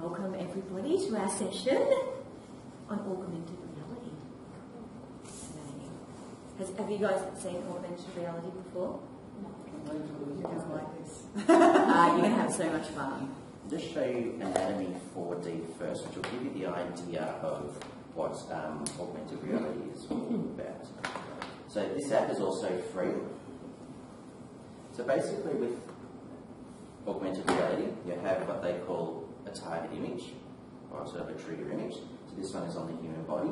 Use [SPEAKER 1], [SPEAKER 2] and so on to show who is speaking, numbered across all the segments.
[SPEAKER 1] Welcome everybody to our session on augmented reality today. Have you guys seen augmented reality before?
[SPEAKER 2] No. You guys like this.
[SPEAKER 1] You're going to have so much fun.
[SPEAKER 3] I'll just show you Anatomy 4D first, which will give you the idea of what augmented reality is all about. So this app is also free. So basically with augmented reality, you have what they call a target image, or sort of a trigger image. So this one is on the human body.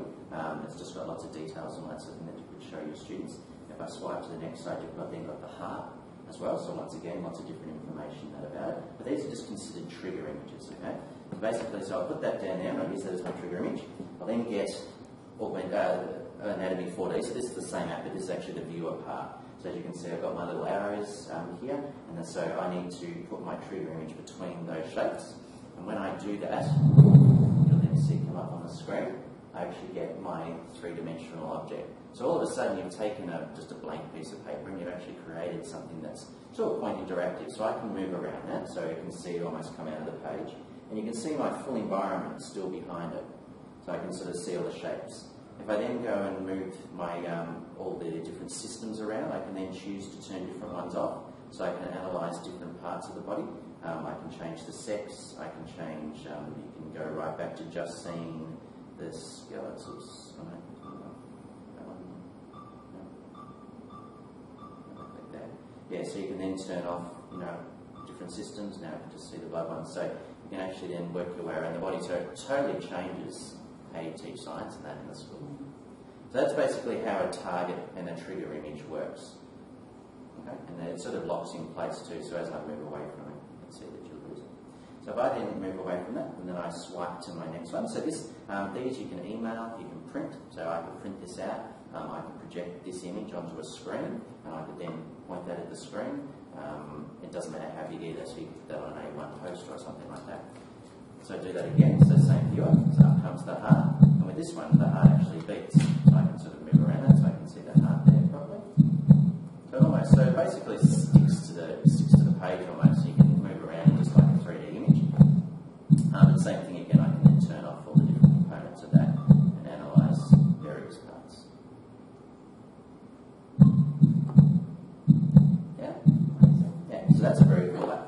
[SPEAKER 3] It's just got lots of details and that sort of thing that you could show your students. If I swipe to the next side, you've then got the heart as well. So once again, lots of different information about it. But these are just considered trigger images, okay? So basically, so I'll put that down there, and I'll use that as my trigger image. I'll then get Anatomy 4D. So this is the same app, but this is actually the viewer part. So as you can see, I've got my little arrows here, and then so I need to put my trigger image between those shapes. And when I do that, you'll then see come up on the screen, I actually get my three-dimensional object. So all of a sudden you've taken just a blank piece of paper and you've actually created something that's to a point interactive. So I can move around that, so you can see it almost come out of the page. And you can see my full environment still behind it. So I can sort of see all the shapes. If I then go and move my all the different systems around, I can then choose to turn different ones off. So I can analyse different parts of the body. I can change the sex. I can change. You can go right back to just seeing the skeletals. That one. Like that. Yeah. So you can then turn off, different systems. Now you can just see the blood ones. So you can actually then work your way around the body. So it totally changes how you teach science and that in the school. So that's basically how a target and a trigger image works. Okay? And then it sort of locks in place too, so as I move away from it, you can see that you'll lose it. So if I then move away from that, and then I swipe to my next one. So this, these you can email, you can print, so I can print this out, I can project this image onto a screen, and I could then point that at the screen. It doesn't matter how big either, so you can put that on an A1 poster or something like that. So do that again, so same viewer, so up comes the heart, and with this one, the heart actually beats. So I can sort of move around it, so I can see the heart there properly. So basically sticks to the page almost, so you can move around just like a 3D image. And same thing again, I can then turn off all the different components of that and analyse various parts. Yeah, so that's a very cool app.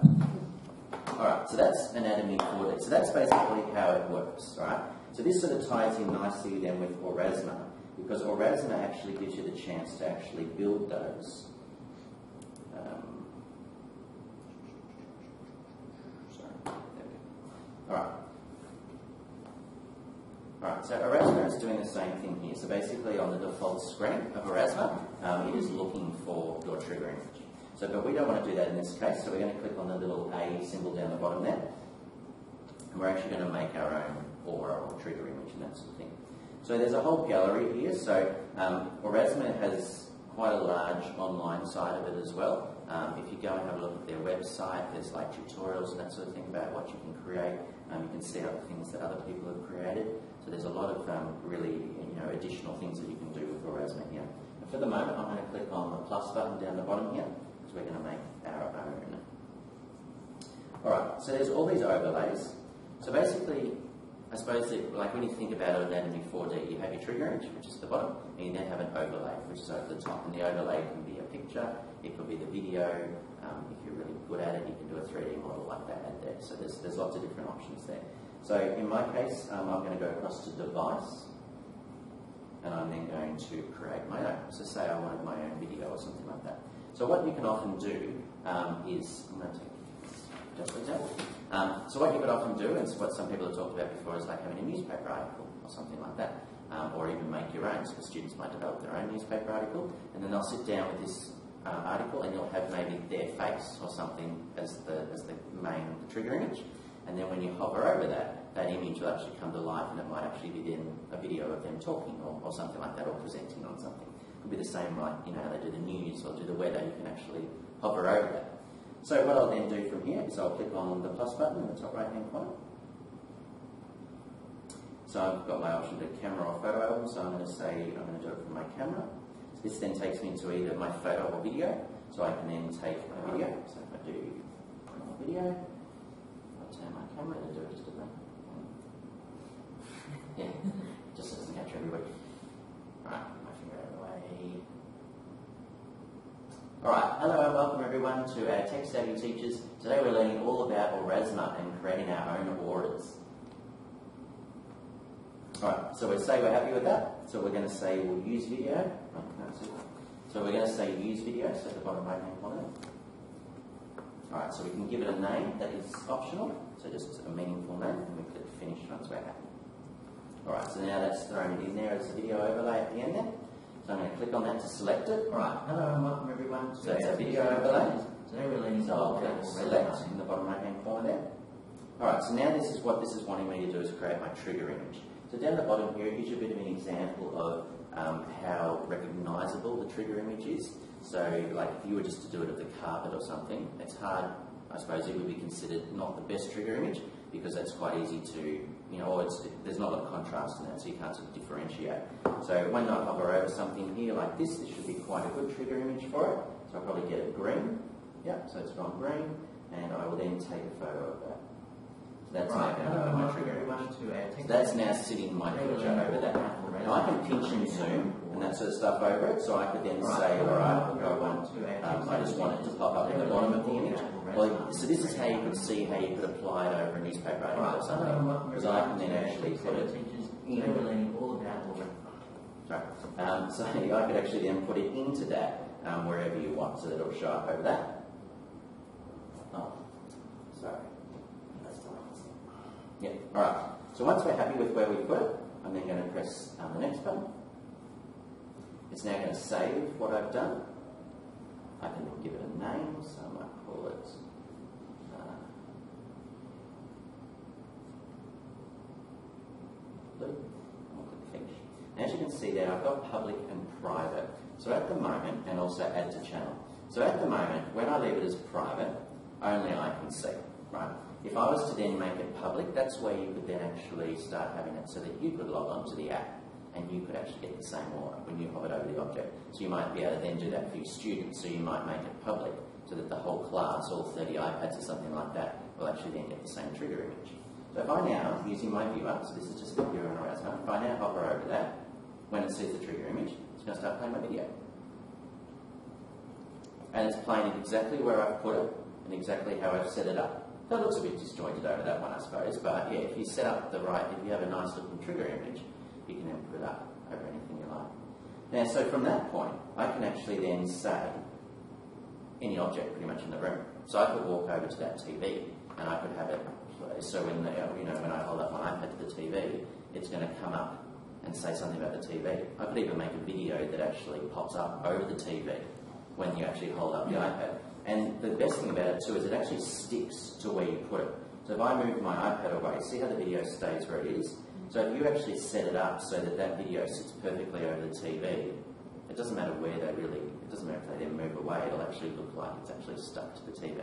[SPEAKER 3] Alright, so that's Anatomy 4D. So that's basically how it works, alright? So this sort of ties in nicely then with Aurasma, because Aurasma actually gives you the chance to actually build those. Alright, so Aurasma is doing the same thing here. So basically on the default screen of Aurasma, it is looking for your trigger image. So, but we don't want to do that in this case, so we're going to click on the little A symbol down the bottom there, and we're actually going to make our own aura or trigger image and that sort of thing. So there's a whole gallery here, so Aurasma has quite a large online side of it as well. If you go and have a look at their website, there's like tutorials and that sort of thing about what you can create. You can see other things that other people have created. So there's a lot of really additional things that you can do with Aurasma here. But for the moment, I'm going to click on the plus button down the bottom here, because we're going to make our own. Alright, so there's all these overlays. So basically, I suppose that, like when you think about Anatomy 4D, you have your trigger image, which is at the bottom, and you then have an overlay, which is over the top. And the overlay can be a picture, it could be the video. If you're really good at it, you can do a 3D model like that and there. So there's lots of different options there. So in my case, I'm going to go across to device, and I'm then going to create my own. So say I wanted my own video or something like that. So what you can often do is, I'm going to take just for example. So what you could often do, and what some people have talked about before, is like having a newspaper article or something like that, or even make your own. So the students might develop their own newspaper article, and then they'll sit down with this article, and you'll have maybe their face or something as the main trigger image. And then when you hover over that, that image will actually come to life, and it might actually be then a video of them talking or something like that, or presenting on something. It could be the same like how they do the news or do the weather. You can actually hover over that. So what I'll then do from here is I'll click on the plus button in the top right hand corner. So I've got my option to camera or photo album, so I'm going to say I'm going to do it from my camera. So this then takes me to either my photo or video, so I can then take a video. So if I do video, I'll turn my camera to do it just a bit. Yeah, just doesn't capture everybody. Alright, my finger out of the way. Alright, hello and welcome everyone to our Tech Savvy Teachers. Today we're learning all about Aurasma and creating our own auras. Alright, so we say we're happy with that. So we're going to say we'll use video. Oh, no, so we're going to say use video, so at the bottom right hand corner. Alright, so we can give it a name that is optional, so just a meaningful name, and we click finish once we're happy. Alright, so now that's thrown it in there as a video overlay at the end there. So I'm going to click on that to select it. Alright, hello and welcome everyone. So it's a video overlay. Today we're learning so I'll click select in the bottom right hand corner there. Alright, so now this is what this is wanting me to do, is create my trigger image. So down the bottom here, it gives you a bit of an example of how recognisable the trigger image is. So, like if you were just to do it of the carpet or something, it's hard. I suppose it would be considered not the best trigger image because that's quite easy to, or there's not a lot of contrast in that, so you can't sort of differentiate. So when I hover over something here like this should be quite a good trigger image for it. So I'll probably get it green. Yeah, so it's gone green, and I will then take a photo of that. That's right. My trigger image. So that's now sitting my picture over that. Now I can pinch and zoom and that sort of stuff over it, so I could then say, alright, I just want it to pop up at the bottom of the image. Well, so this is how you could see how you could apply it over a newspaper article or something, because I can then actually put it in. Sorry. So I could actually then put it into that wherever you want, so that it'll show up over that. Oh, sorry. Yeah, alright. So once we're happy with where we put it, I'm then going to press the next button. It's now going to save what I've done. I can give it a name, so I might call it blue. I'll click finish. And as you can see there, I've got public and private. So at the moment, and also add to channel. So at the moment, when I leave it as private, only I can see, right? If I was to then make it public, that's where you could then actually start having it so that you could log on to the app and you could actually get the same aura when you hovered over the object. So you might be able to then do that for your students. So you might make it public so that the whole class, all 30 iPads or something like that, will actually then get the same trigger image. So if I now, using my viewer, so this is just the viewer on Aurasma, if I now hover over that, when it sees the trigger image, it's going to start playing my video. And it's playing it exactly where I've put it and exactly how I've set it up. That looks a bit disjointed over that one, I suppose, but yeah, if you set up the right, if you have a nice looking trigger image, you can then put it up over anything you like. Now, so from that point, I can actually then say any object pretty much in the room. So I could walk over to that TV and I could have it play. So when when I hold up my iPad to the TV, it's going to come up and say something about the TV. I could even make a video that actually pops up over the TV when you actually hold up the iPad. And the best thing about it too is it actually sticks to where you put it. So if I move my iPad away, see how the video stays where it is? So if you actually set it up so that that video sits perfectly over the TV, it doesn't matter where it doesn't matter if they then move away, it'll actually look like it's actually stuck to the TV.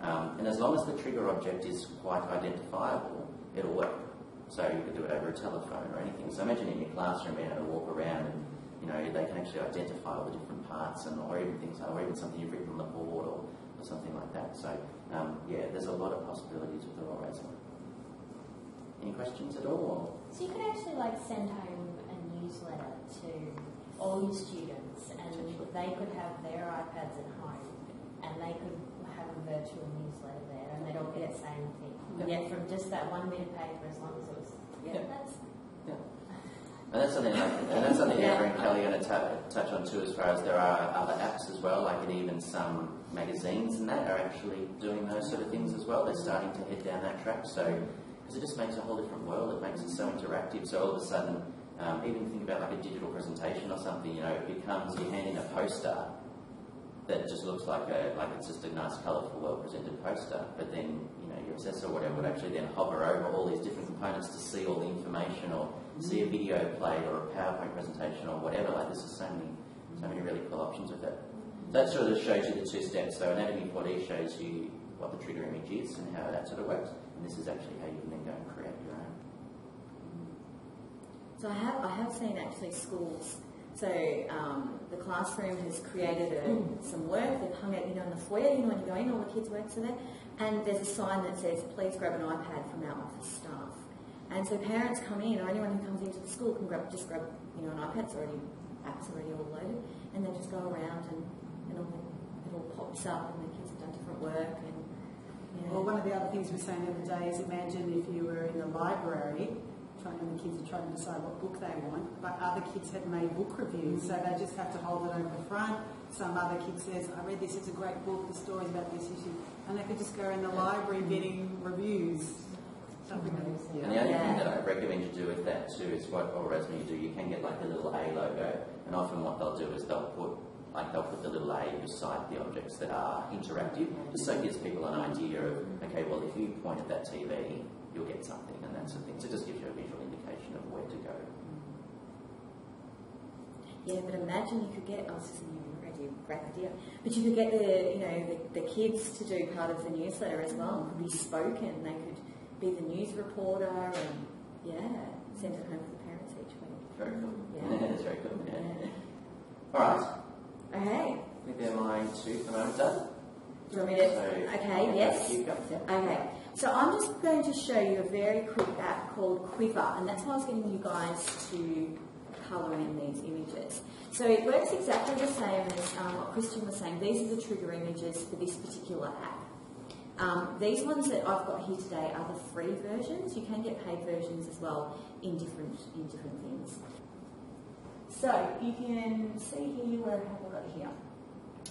[SPEAKER 3] And as long as the trigger object is quite identifiable, it'll work. So you could do it over a telephone or anything. So imagine in your classroom being able to walk around and they can actually identify all the different parts or even things, or even something you've written on the board or something like that. So, yeah, there's a lot of possibilities with the Aurasma. Any questions at all?
[SPEAKER 4] So you could actually send home a newsletter to all your students and they could have their iPads at home and they could have a virtual newsletter there and they'd all get the same thing. Yeah, from just that one bit of paper as long as it was...
[SPEAKER 3] And that's something Amber and Kelly are going to touch on too, as far as there are other apps as well, and even some magazines and that are actually doing those sort of things as well. They're starting to head down that track, so because it just makes a whole different world. It makes it so interactive. So all of a sudden, even think about a digital presentation or something. It becomes you hand in a poster that just looks like it's just a nice, colourful, well-presented poster, but then your assessor or whatever would actually then hover over all these different components to see all the information or see a video played or a PowerPoint presentation or whatever. There's just so many really cool options with it. That sort of shows you the two steps. So Anatomy 4D shows you what the trigger image is and how that sort of works, and this is actually how you can then go and create your own.
[SPEAKER 1] So I have seen actually schools. So the classroom has created some work. They've hung it, in the foyer. When you go in, all the kids' works are there, and there's a sign that says, "Please grab an iPad from our office staff." And so parents come in, or anyone who comes into the school can grab an iPad, apps already all loaded, and they just go around and it all pops up, and the kids have done different work. And
[SPEAKER 2] Well, one of the other things we were saying the other day is imagine if you were in a library and the kids are trying to decide what book they want, but other kids have made book reviews, so they just have to hold it over the front. Some other kid says, I read this, it's a great book, the story's about this issue, and they could just go in the library getting reviews.
[SPEAKER 3] And the only thing that I recommend you do with that too is what Erasmus you do, you can get like a little A logo, and often what they'll do is they'll put the little A beside the objects that are interactive, just so it gives people an idea of, okay, well, if you point at that TV, you'll get something, and that sort of thing. So it just gives you a visual indication of where to go.
[SPEAKER 1] Yeah, but imagine you could get, I was just thinking, great idea, but you could get the kids to do part of the newsletter as well. It could be spoken, they could be the news reporter, and send it home to the parents each week.
[SPEAKER 3] Very cool.
[SPEAKER 1] Yeah.
[SPEAKER 3] That's very cool. Yeah. All right.
[SPEAKER 1] Okay.
[SPEAKER 3] I think they're my two for the moment done.
[SPEAKER 1] Do you want me to?
[SPEAKER 3] So,
[SPEAKER 1] okay, yes.
[SPEAKER 3] You go. Yeah.
[SPEAKER 1] Okay. So I'm just going to show you a very quick app called Quiver, and that's why I was getting you guys to colour in these images. So it works exactly the same as what Christian was saying. These are the trigger images for this particular app. These ones that I've got here today are the free versions. You can get paid versions as well in different things. So you can see here where I have got here.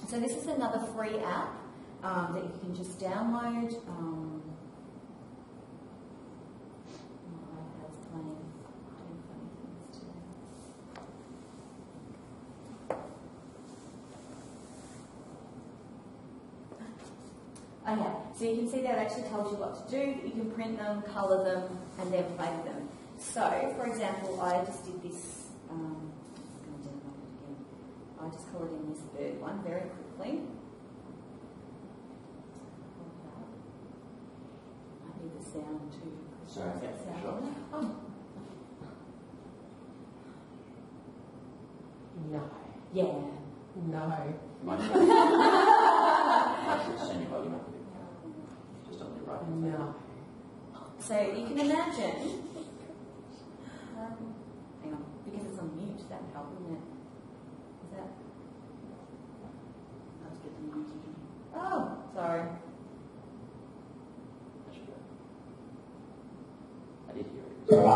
[SPEAKER 1] So this is another free app that you can just download. My iPad's doing funny things today. Okay, so you can see that it actually tells you what to do. You can print them, colour them, and then play with them. So, for example, I just did this. I just coloured in this bird one very quickly. Might need the sound too.
[SPEAKER 3] Sorry, yeah, sure.
[SPEAKER 1] Oh.
[SPEAKER 2] No.
[SPEAKER 1] Yeah.
[SPEAKER 2] No.
[SPEAKER 3] Might should send your volume up a bit. Just on the right.
[SPEAKER 2] No.
[SPEAKER 1] So you can imagine. Hang on, because it's on mute, that would help, wouldn't it? Is that?
[SPEAKER 2] Let's get the music in.
[SPEAKER 1] Oh, sorry.
[SPEAKER 3] I did hear it.
[SPEAKER 1] There we go.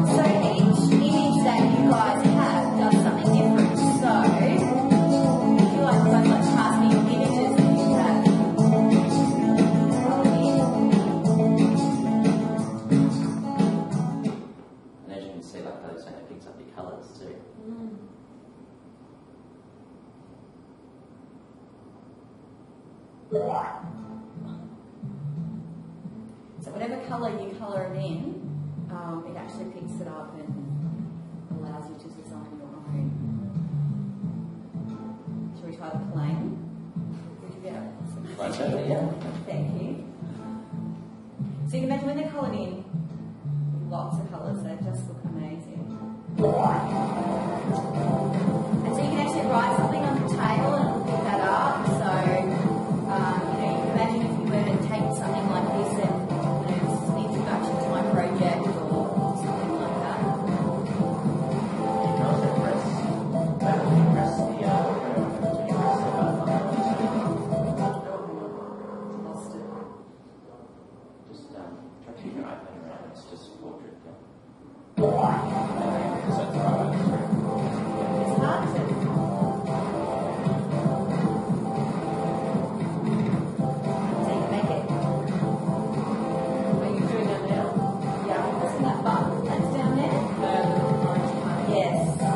[SPEAKER 1] So each image that you guys have does something different. So if you like pass me images that you have.
[SPEAKER 3] And as you can see, like those saying, it picks up the colours too.
[SPEAKER 1] So whatever colour you colour it in, it actually picks it up and allows you to design your own. Shall we try the plane? Would you be able to?
[SPEAKER 3] Right, so, yeah.
[SPEAKER 1] Thank you. So you can imagine when they're coloured in, lots of colours, they just look amazing. And so you can actually write something on the tail and it'll pick that up. So, you can imagine if you were to take something like this and, it's an introduction to my project or something like that.
[SPEAKER 3] You can also press the
[SPEAKER 1] Lost it.
[SPEAKER 3] just try to keep your iPad around. It's just portrait. So it's right.
[SPEAKER 1] It's hard to. So you make it.
[SPEAKER 2] Are you doing that now?
[SPEAKER 1] Yeah, I'm pressing that button that's down there. Yes. No.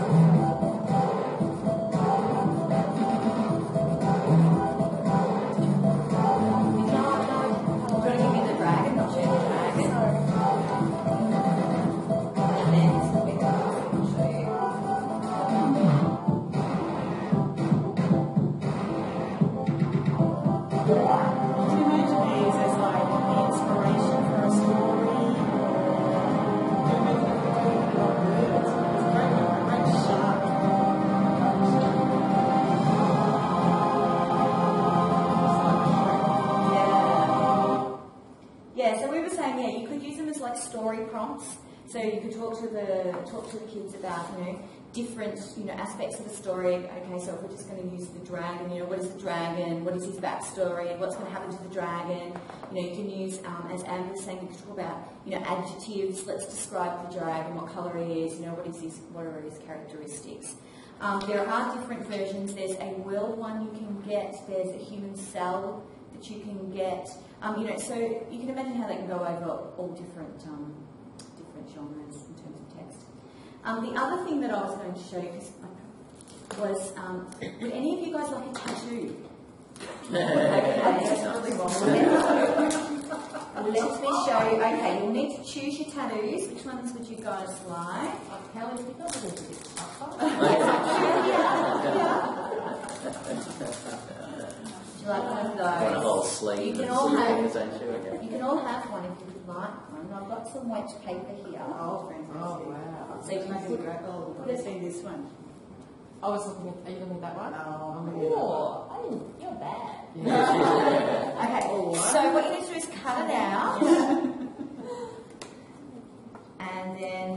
[SPEAKER 1] Do you want to give me the dragon? I'll show you the dragon. And then I'll show you.
[SPEAKER 2] Do you imagine these as like the inspiration for a story? Do you imagine if we're doing it like birds? It's a great one, a great shark.
[SPEAKER 1] Yeah. Yeah, so story prompts. So you could talk to the kids about, different, aspects of the story. Okay, so if we're just going to use the dragon, what is the dragon? What is his backstory? What's going to happen to the dragon? You can use, as Amber was saying, you could talk about, adjectives. Let's describe the dragon, what colour he is, what are his characteristics. There are different versions. There's a world one you can get. There's a human cell that you can get. So you can imagine how they can go over all different genres in terms of text. The other thing that I was going to show you was, would any of you guys like a tattoo? Okay, that's really wrong. Let me show you. Okay, you'll need to choose your tattoos. Which ones would you guys like?
[SPEAKER 4] How would you got a little bit tougher?
[SPEAKER 1] Would you like one of those?
[SPEAKER 3] Want a whole sleeve?
[SPEAKER 1] You can all have one if you would like one. I've got some white paper here.
[SPEAKER 2] Oh, fantastic.
[SPEAKER 5] Oh, wow.
[SPEAKER 1] So you can
[SPEAKER 2] put it in this one.
[SPEAKER 5] I was looking at, are you looking at that one?
[SPEAKER 4] Oh, you're bad.
[SPEAKER 1] Okay, so what you need to do is cut it out and then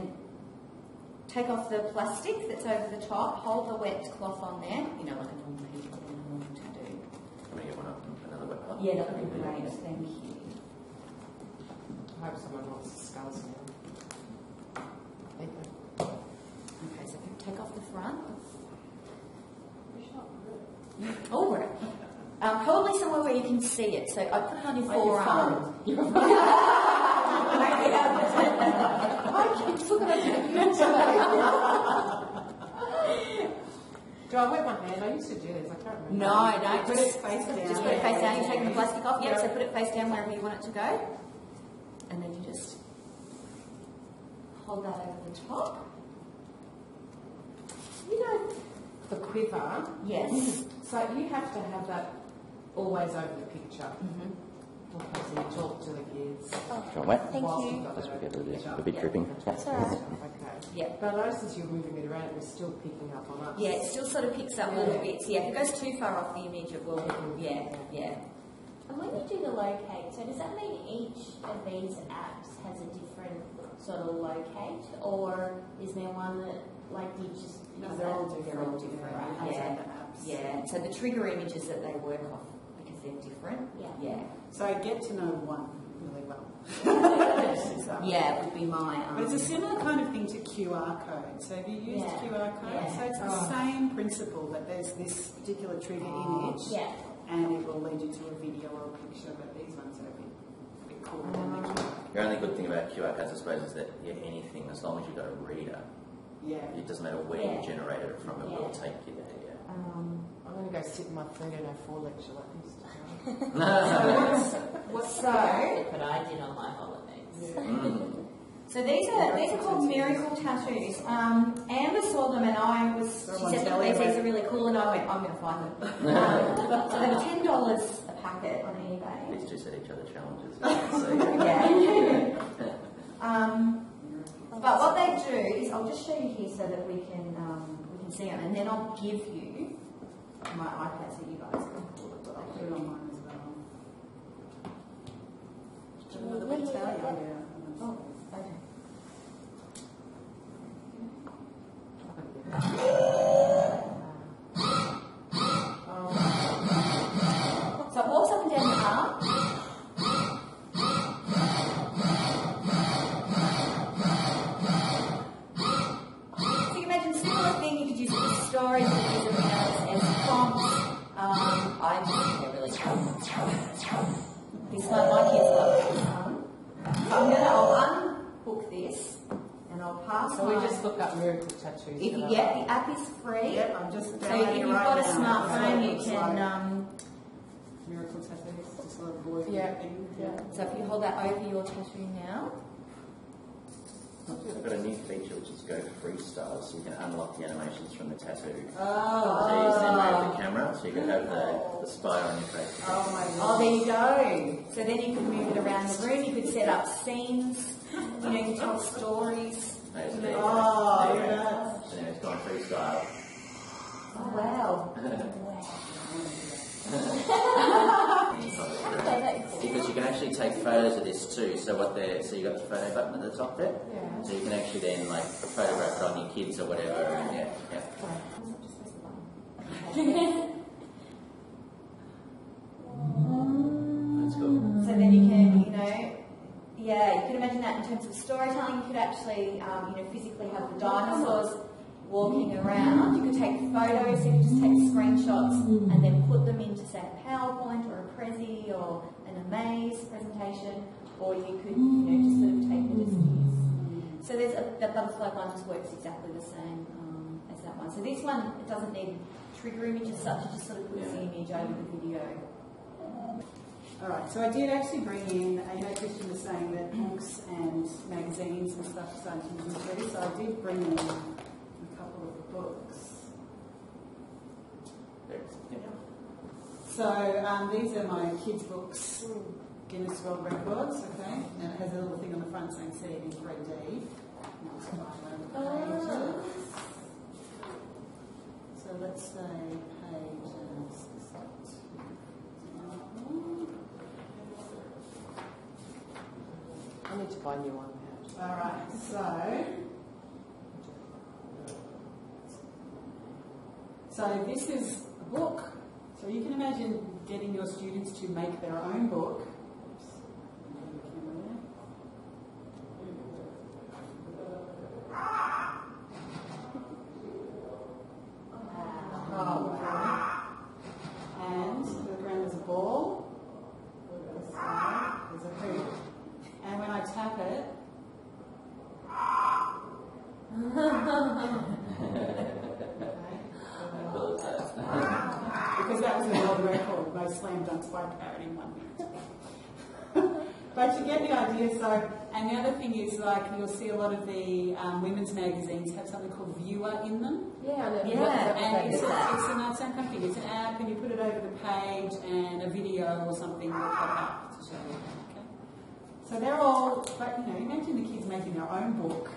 [SPEAKER 1] take off the plastic that's over the top, hold the wet cloth on there, like a normal tattoo.
[SPEAKER 3] I'm going to get one up, another wet cloth.
[SPEAKER 1] Yeah, that would be great, thank you.
[SPEAKER 5] I hope someone wants the skulls now. Thank you.
[SPEAKER 1] Okay, so take off the front. Oh, right. Probably somewhere where you can see it. So I put it on your forearm.
[SPEAKER 5] Do I wet my hand? I used to do this. I can't remember.
[SPEAKER 1] No,
[SPEAKER 2] Put it face down.
[SPEAKER 1] Just put it face down. You're taking the plastic off. Yep, so put it face down wherever you want it to go. And then you just hold that over the top.
[SPEAKER 5] The quiver.
[SPEAKER 1] Yes.
[SPEAKER 5] So you have to have that always over the picture.
[SPEAKER 1] Mm-hmm.
[SPEAKER 5] Okay, so you talk to the kids.
[SPEAKER 3] Got wet?
[SPEAKER 4] Thank
[SPEAKER 5] whilst
[SPEAKER 4] you.
[SPEAKER 5] you've got
[SPEAKER 3] That's
[SPEAKER 5] it
[SPEAKER 3] what we get
[SPEAKER 5] over
[SPEAKER 3] rid
[SPEAKER 5] the
[SPEAKER 3] of
[SPEAKER 5] picture.
[SPEAKER 3] a bit dripping.
[SPEAKER 4] That's all right.
[SPEAKER 5] Okay.
[SPEAKER 1] Yeah.
[SPEAKER 5] But I noticed as you were moving it around, it was still picking up on us.
[SPEAKER 1] Yeah, it still sort of picks up little bits. Yeah, if it goes too far off the image, it will. Yeah.
[SPEAKER 4] And when you do the locate, so does that mean each of these apps has a different sort of locate, or is there one that you just?
[SPEAKER 2] No,
[SPEAKER 4] is
[SPEAKER 2] they're
[SPEAKER 4] that-
[SPEAKER 2] all different.
[SPEAKER 1] They're all different.
[SPEAKER 2] Right.
[SPEAKER 1] Yeah.
[SPEAKER 2] The apps.
[SPEAKER 1] Yeah. So the trigger images that they work off because they're different.
[SPEAKER 4] Yeah.
[SPEAKER 2] So I get to know one really well.
[SPEAKER 1] Yeah, it would be my.
[SPEAKER 2] But it's a similar kind of thing to QR code. So have you used
[SPEAKER 4] Yeah.
[SPEAKER 2] QR code?
[SPEAKER 4] Yeah.
[SPEAKER 2] So it's the same principle that there's this particular trigger image
[SPEAKER 4] Yeah.
[SPEAKER 2] and it will lead you to a video or a picture, but these ones are a bit cooler than the QR.
[SPEAKER 3] The only good thing about QR codes, I suppose, is that anything, as long as you've got a reader,
[SPEAKER 2] Yeah.
[SPEAKER 3] it doesn't matter where you generate it from, it will take you there.
[SPEAKER 5] I'm going to go sit in my 1304 lecture like this.
[SPEAKER 4] But I did on my holidays.
[SPEAKER 1] So these are called miracle tattoos. Amber saw them and she said, look, these are really cool, and I went, I'm going to find them. So they were $10 a packet on eBay.
[SPEAKER 3] These two set each other challenges.
[SPEAKER 1] Yeah. But what they do is, I'll just show you here so that we can see them, and then I'll give you my iPad so you guys can pull it.
[SPEAKER 2] I'll put it on mine as well. Do you want the big towel? Yeah.
[SPEAKER 1] Oh, okay. So it walks up and down the arm. So you can imagine a similar thing. You could use it for stories, you could use it as prompts. I just think they're really cool. This one, my kids love this one. I'll unhook this and I'll pass.
[SPEAKER 5] So we just look up miracle tattoos.
[SPEAKER 1] If you get the app is free.
[SPEAKER 2] Yep, I'm just
[SPEAKER 1] So if
[SPEAKER 2] downloading
[SPEAKER 1] you've
[SPEAKER 2] it
[SPEAKER 1] got
[SPEAKER 2] right
[SPEAKER 1] a
[SPEAKER 2] now.
[SPEAKER 1] smartphone, you
[SPEAKER 2] It's
[SPEAKER 1] can.
[SPEAKER 2] like miracle tattoos, just a little boy.
[SPEAKER 5] Yeah.
[SPEAKER 1] So if you hold that over your tattoo now.
[SPEAKER 3] I've got a new feature which is go freestyle, so you can unlock the animations from the tattoo.
[SPEAKER 2] Oh.
[SPEAKER 3] So you send over the camera, so you can have the spider on your face.
[SPEAKER 2] Oh my
[SPEAKER 1] Oh,
[SPEAKER 2] god.
[SPEAKER 1] there you go. So then you could move it around the room. You could set up scenes. You can tell stories.
[SPEAKER 3] There's
[SPEAKER 1] Oh,
[SPEAKER 3] the-
[SPEAKER 2] Oh,
[SPEAKER 3] there you go.
[SPEAKER 2] yeah.
[SPEAKER 3] So now it's gone freestyle.
[SPEAKER 1] Oh, wow.
[SPEAKER 3] Because you can actually take photos of this too. So so you got the photo button at the top there.
[SPEAKER 5] Yeah.
[SPEAKER 3] So you can actually then like photograph it on your kids or whatever. And yeah. That's cool.
[SPEAKER 1] So then you can, you can imagine that in terms of storytelling. You could actually, physically have the dinosaurs walking around. You could take photos, you could just take screenshots and then put them into, say, a PowerPoint or a Prezi or an Amaze presentation, or you could, just sort of take it as it is. So that butterfly one just works exactly the same as that one. So this one, it doesn't need trigger image as such, it just sort of puts the image over the video.
[SPEAKER 2] Alright, so I did actually bring in, Christian was saying that books and magazines and stuff are starting to use through, so I did bring in a couple of books. So these are my kids' books, Guinness World Records, okay, and it has a little thing on the front saying see it in 3D. So let's say pages.
[SPEAKER 5] I need to buy a new one.
[SPEAKER 2] Alright, so this is a book. So you can imagine getting your students to make their own book. And the ground is a ball. There's a hoop. And when I tap it, because that was a world record, most slam dunks by parrot in 1 minute. But you get the idea. So, and the other thing is, like, you'll see a lot of the women's magazines have something called Viewer in them.
[SPEAKER 5] Yeah,
[SPEAKER 2] And it's an same kind of thing. It's an app, and you put it over the page, and a video or something will pop up to show you. Okay. So they're all, but imagine the kids making their own book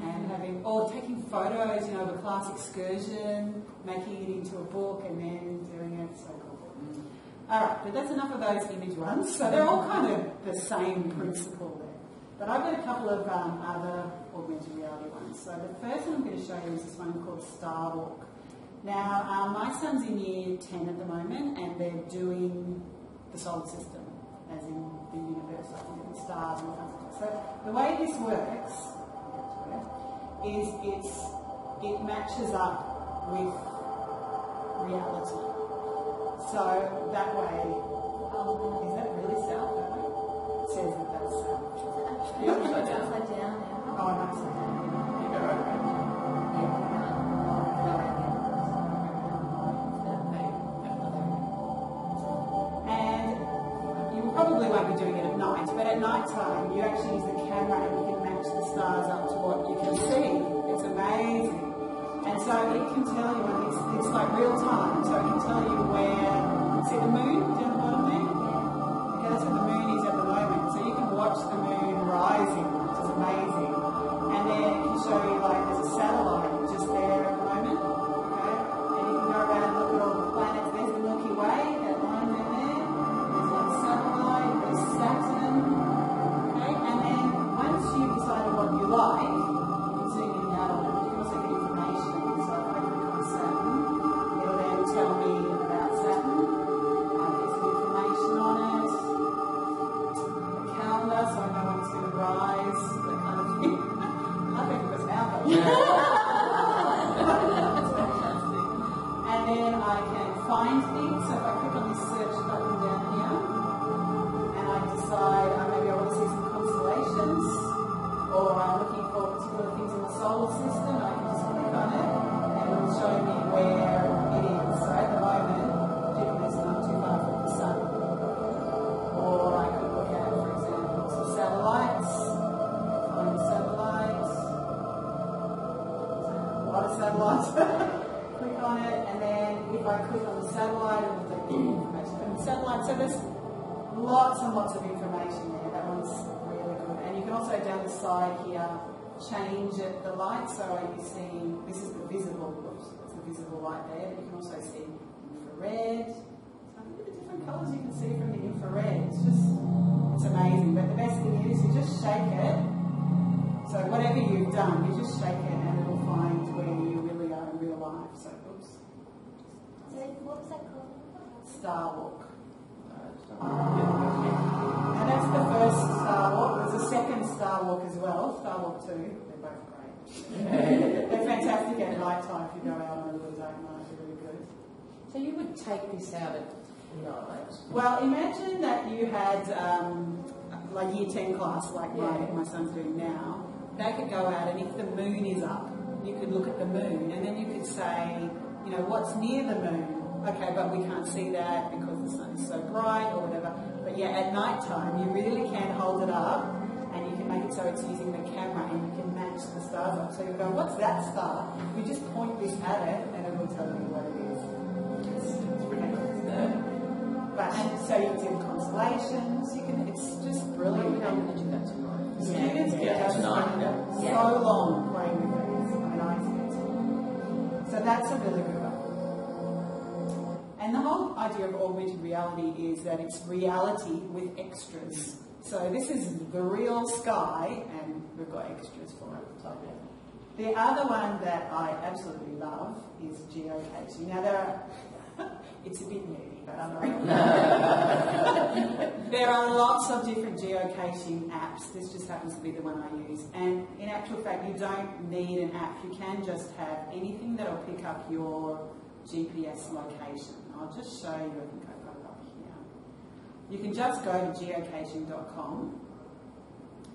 [SPEAKER 2] and or taking photos, of a class excursion, making it into a book, and then doing it. So cool. Alright, but that's enough of those image ones. So they're all kind of the same principle there. But I've got a couple of other augmented reality ones. So the first one I'm going to show you is this one called Starwalk. Now, my son's in year 10 at the moment, and they're doing the solar system, as in the universe, like the stars and all kinds of stuff. So the way this works is it matches up with reality. So that way, is that really south that way? It says that that's south.
[SPEAKER 1] It's upside down now.
[SPEAKER 2] Oh, I'm upside down.
[SPEAKER 3] You go right around.
[SPEAKER 2] And you probably won't be doing it at night, but at night time you actually use the camera and you can match the stars up to what you can see. It's amazing. And so it can tell you, and it's like real time, so it can tell you where, see the moon down the bottom there? Okay, that's where the moon is at the moment. So you can watch the moon rising, which is amazing. And then it can show you, like, there's a satellite just there at the moment. Okay? And you can go around and look at all the planets. There's the Milky Way, that line right there. There's like satellite, there's Saturn. Okay? And then once you've decided what you like, you can zoom in and out on it. You can also get information. So if I click on Saturn, it'll then tell me about Saturn. Get some information on it. A calendar, so I know when it's going to rise, that kind of thing. I think it was now, though. That's fantastic. And then I can find things. So if I click on this search button down here, and I decide maybe I want to see some constellations, or I'm looking for particular things in the solar system, I can just click on it, and it will show me where it is. So at the moment, Jupiter's not too far from the sun. Or I could look at, for example, some satellites. Find satellites. A lot of satellites. Click on it, and then if I click on the satellite, it will take the information from the satellite. So there's lots and lots of information there. That one's really good. And you can also down the side here change it, the light. So you see, this is the visible. Oops, that's the visible light there. But you can also see infrared. So look at the different colours you can see from the infrared. It's amazing. shake it. So whatever you've done, you just shake it and it'll find where you really are in real life. So, oops.
[SPEAKER 4] So what was that called?
[SPEAKER 2] Star Walk.
[SPEAKER 3] Yeah.
[SPEAKER 2] And that's the first Star Walk. There's a second Star Walk as well, Star Walk 2. They're both great. They're fantastic at night time if you go out on a really dark night. They're really good.
[SPEAKER 5] So you would take this out at night?
[SPEAKER 2] Well, imagine that you had like year 10 class, like my son's doing now. They could go out and if the moon is up, you could look at the moon and then you could say, you know, what's near the moon? Okay, but we can't see that because the sun is so bright or whatever. But yeah, at night time, you really can hold it up and you can make it so it's using the camera and you can match the stars up. So you go, what's that star? You just point this at it and it will tell you what it is.
[SPEAKER 3] It's pretty good.
[SPEAKER 2] But and so you can do constellations. You can. It's just brilliant.
[SPEAKER 5] How would you do that tonight?
[SPEAKER 2] Students get
[SPEAKER 3] Yeah,
[SPEAKER 2] just
[SPEAKER 3] tonight,
[SPEAKER 2] so long playing with these. I mean, I spent. So that's a really good one. And the whole idea of augmented reality is that it's reality with extras. So this is the real sky, and we've got extras for it. The other one that I absolutely love is geocaching. Now there are, it's a bit nerdy, but I'm not. There are lots of different geocaching apps. This just happens to be the one I use. And in actual fact, you don't need an app. You can just have anything that will pick up your GPS location. I'll just show you. I think I've got it up here. You can just go to geocaching.com.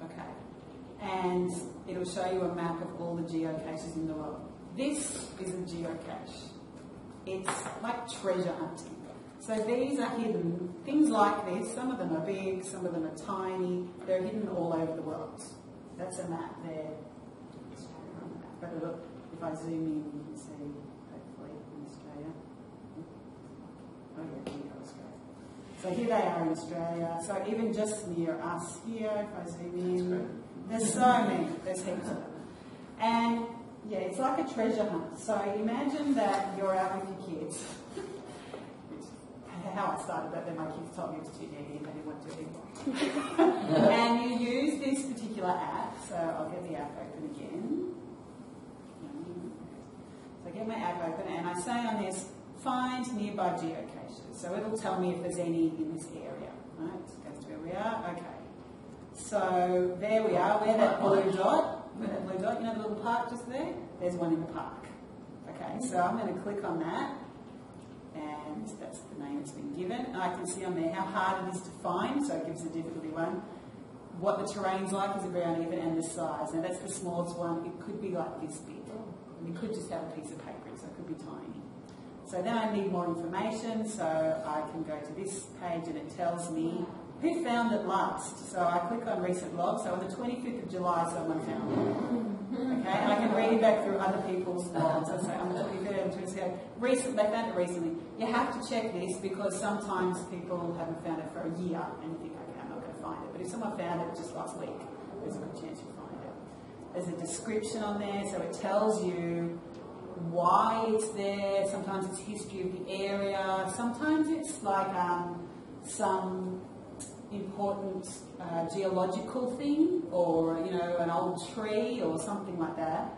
[SPEAKER 2] Okay. And it'll show you a map of all the geocaches in the world. This is a geocache. It's like treasure hunting. So these are hidden, things like this, some of them are big, some of them are tiny, they're hidden all over the world. That's a map there. But look, if I zoom in, you can see, hopefully, in Australia. Oh yeah, here goes Australia. So here they are in Australia. So even just near us here, if I zoom in, there's so many, there's heaps of them. And yeah, it's like a treasure hunt. So imagine that you're out with your kids. How I started that, then my kids told me it was too nerdy and they didn't want to do it anymore. And you use this particular app. So I'll get the app open again. So I get my app open and I say on this, find nearby geocaches. So it'll tell me if there's any in this area. Right? So that's where we are. Okay. So there we are. Where that blue dot, you know the little park just there? There's one in the park. Okay, so I'm going to click on that. And that's the name it's been given. And I can see on there how hard it is to find, so it gives a difficulty one. What the terrain's like, is it very uneven, and the size. Now that's the smallest one. It could be like this big. And you could just have a piece of paper, so it could be tiny. So then I need more information, so I can go to this page and it tells me who found it last. So I click on recent logs. So on the 25th of July, someone found it. Okay, and I can read back through other people's logs. I say, on the 23rd and 27th, they found it recently. You have to check this because sometimes people haven't found it for a year and you think, okay, I'm not going to find it. But if someone found it just last week, there's a good chance you'll find it. There's a description on there, so it tells you why it's there. Sometimes it's history of the area. Sometimes it's like some important geological thing, or an old tree or something like that.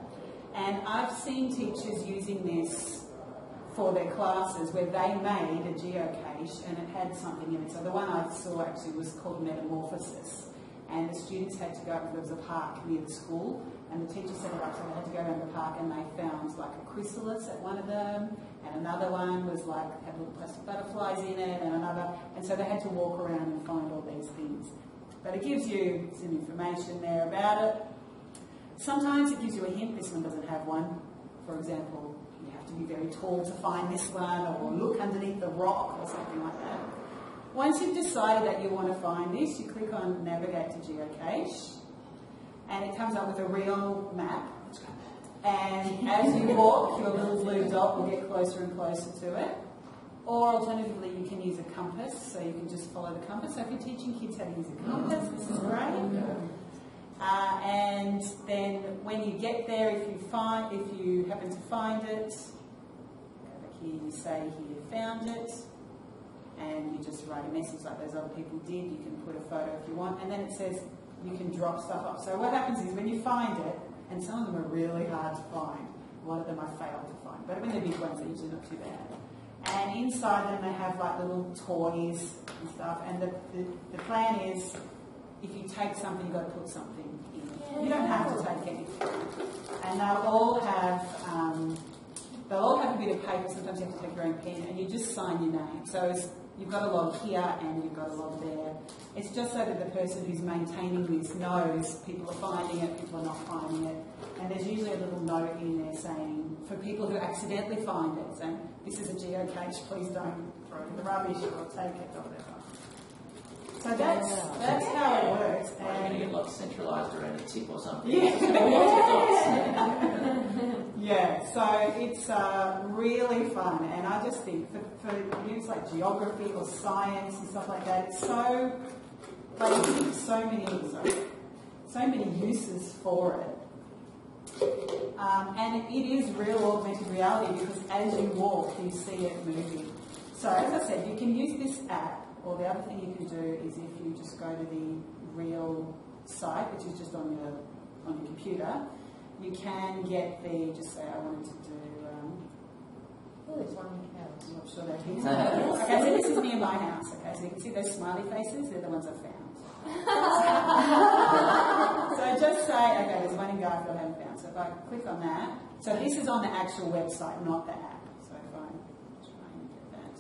[SPEAKER 2] And I've seen teachers using this for their classes where they made a geocache and it had something in it. So the one I saw actually was called Metamorphosis, and the students had to go, there was a park near the school, and the teacher set it up so they had to go around the park and they found like a chrysalis at one of them, and another one was like, had little plastic butterflies in it, and another, and so they had to walk around and find all these things. But it gives you some information there about it. Sometimes it gives you a hint, this one doesn't have one. For example, you have to be very tall to find this one, or look underneath the rock or something like that. Once you've decided that you want to find this, you click on Navigate to Geocache, and it comes up with a real map. And as you walk, your little blue dot will get closer and closer to it. Or alternatively, you can use a compass, so you can just follow the compass. So if you're teaching kids how to use a compass, this is great. And then when you get there, if you happen to find it, go back here, you say here, found it, and you just write a message like those other people did. You can put a photo if you want, and then it says you can drop stuff up. So what happens is when you find it, and some of them are really hard to find, a lot of them I failed to find, but when they're big ones, they're usually not too bad. And inside them they have like little toys and stuff, and the plan is if you take something, you've got to put something in. You don't have to take anything. And they'll all have a bit of paper, sometimes you have to take your own pen, and you just sign your name. So you've got a log here and you've got a log there. It's just so that the person who's maintaining this knows people are finding it, people are not finding it. And there's usually a little note in there saying, for people who accidentally find it, saying, this is a geocache, please don't throw it in the rubbish or take it or whatever. So that's how it works.
[SPEAKER 3] You're going to get like centralised around a tip or something.
[SPEAKER 2] Yeah. Yeah, so it's really fun, and I just think for use like geography or science and stuff like that, it's so many uses for it. And it is real augmented reality because as you walk, you see it moving. So as I said, you can use this app, or the other thing you can do is if you just go to the real site, which is just on your computer, you can get just say I wanted to do,
[SPEAKER 4] there's one in Kells.
[SPEAKER 2] I'm not sure that is. Okay, so this is near my house, okay, so you can see those smiley faces, they're the ones I found. So just say, okay, there's one in Garfield I haven't found, so if I click on that, so this is on the actual website, not the app, so if I try and get that.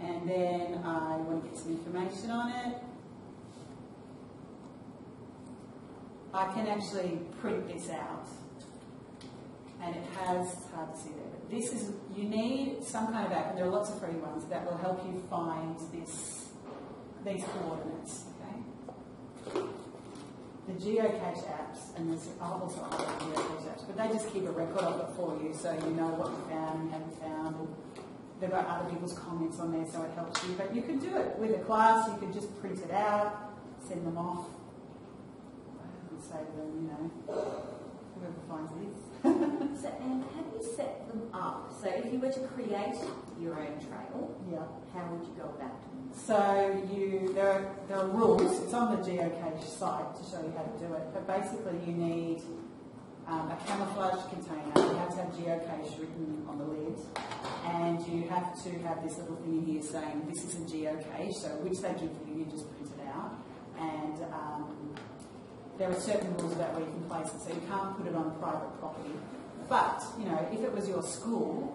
[SPEAKER 2] And then I want to get some information on it. I can actually print this out. And it has, it's hard to see there, but this is, you need some kind of app, and there are lots of free ones that will help you find these coordinates, okay? The geocache apps, and there's also other geocache apps, but they just keep a record of it for you so you know what you found and haven't found. And they've got other people's comments on there so it helps you. But you could do it with a class, you could just print it out, send them off, and say to them, you know, whoever finds this.
[SPEAKER 1] So, and have you set them up? So if you were to create your own trail,
[SPEAKER 2] Yeah.
[SPEAKER 1] how would you go about doing that?
[SPEAKER 2] So there are rules. It's on the geocache site to show you how to do it. But basically, you need a camouflage container. You have to have geocache written on the lid, and you have to have this little thing in here saying this is a geocache. So which they give you, you just print it out, and there are certain rules about where you can place it. So you can't put it on private property. But you know, if it was your school,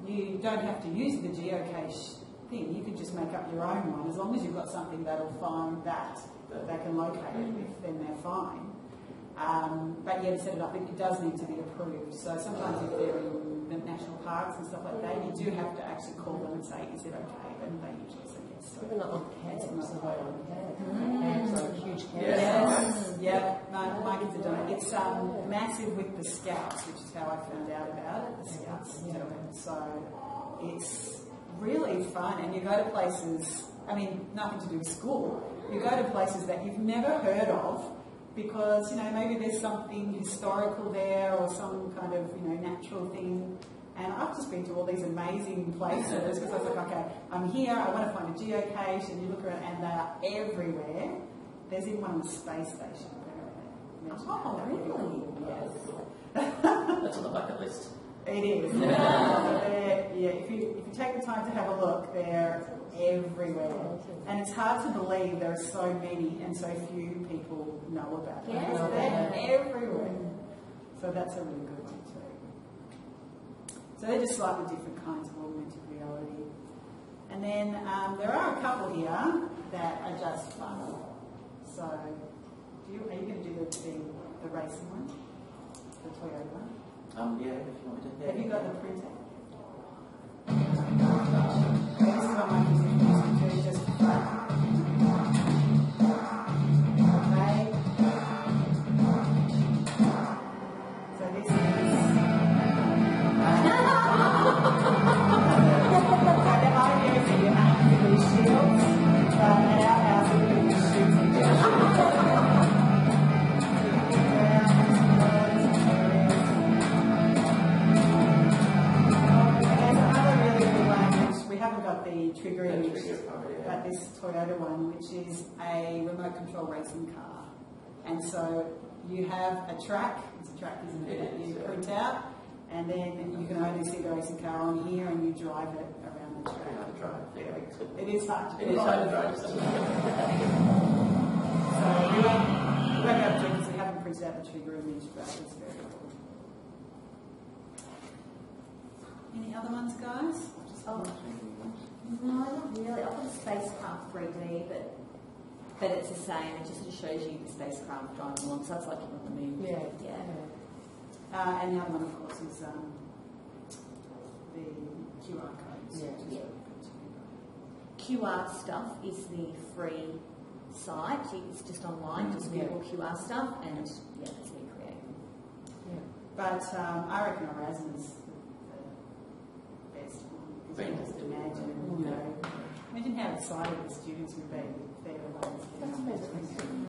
[SPEAKER 2] you don't have to use the geocache thing. You could just make up your own one, as long as you've got something that'll find that they can locate it with, then they're fine. But yeah, to set it up, it does need to be approved. So sometimes if they're in the national parks and stuff like that, you do have to actually call them and say, is it okay? And they usually say yes. So
[SPEAKER 5] Even not on camps,
[SPEAKER 2] it's
[SPEAKER 5] the way on camps.
[SPEAKER 2] Mm.
[SPEAKER 5] Camps are huge camps.
[SPEAKER 2] Yes, yeah, my kids are doing it. It's massive with the Scouts, which is how I found out about it. The Scouts do it. So it's really fun, and you go to places, I mean, nothing to do with school, you go to places that you've never heard of because, you know, maybe there's something historical there or some kind of, you know, natural thing. And I've just been to all these amazing places because I was like, okay, I'm here, I want to find a geocache, and you look around and they are everywhere. There's even one on the space station, apparently.
[SPEAKER 1] Oh, really?
[SPEAKER 2] Yes.
[SPEAKER 3] That's on the bucket list.
[SPEAKER 2] It is. If you take the time to have a look, they're everywhere. And it's hard to believe there are so many and so few people know about them.
[SPEAKER 1] Yeah.
[SPEAKER 2] They're everywhere. So that's a really good one too. So they're just slightly different kinds of augmented reality. And then there are a couple here that are just fun. So are you going to do the racing one? The Toyota one?
[SPEAKER 3] Yeah, if you want me to.
[SPEAKER 2] Have you got the printer? This is what my kids are using to just for fun. Okay. So this is. So the idea is that you have to do shields, but at our house we use shoots and just. So the trigger image,
[SPEAKER 3] yeah.
[SPEAKER 2] but this Toyota one, which is a remote control racing car. And so you have a track, it's a track, isn't it, that you print out, and then you can only see the racing car on here and you drive it around the track.
[SPEAKER 3] Hard to drive, yeah.
[SPEAKER 2] It is hard to
[SPEAKER 3] It is hard to drive.
[SPEAKER 2] So we won't be able to because we haven't printed out the trigger image, but it's very cool. Any other ones, guys?
[SPEAKER 1] Oh, no, not really. I've got a spacecraft 3D, but it's the same. It just shows you the spacecraft driving along, so it's like you're on the moon.
[SPEAKER 5] Yeah.
[SPEAKER 2] And the other one, of course, is the QR codes.
[SPEAKER 5] Yeah.
[SPEAKER 1] QR stuff is the free site. It's just online, just Google QR stuff, and that's how you create them.
[SPEAKER 5] Yeah.
[SPEAKER 2] But I reckon Erasmus the best one. Because you just imagine, imagine how excited the students would be if they're the ones.
[SPEAKER 5] That's amazing.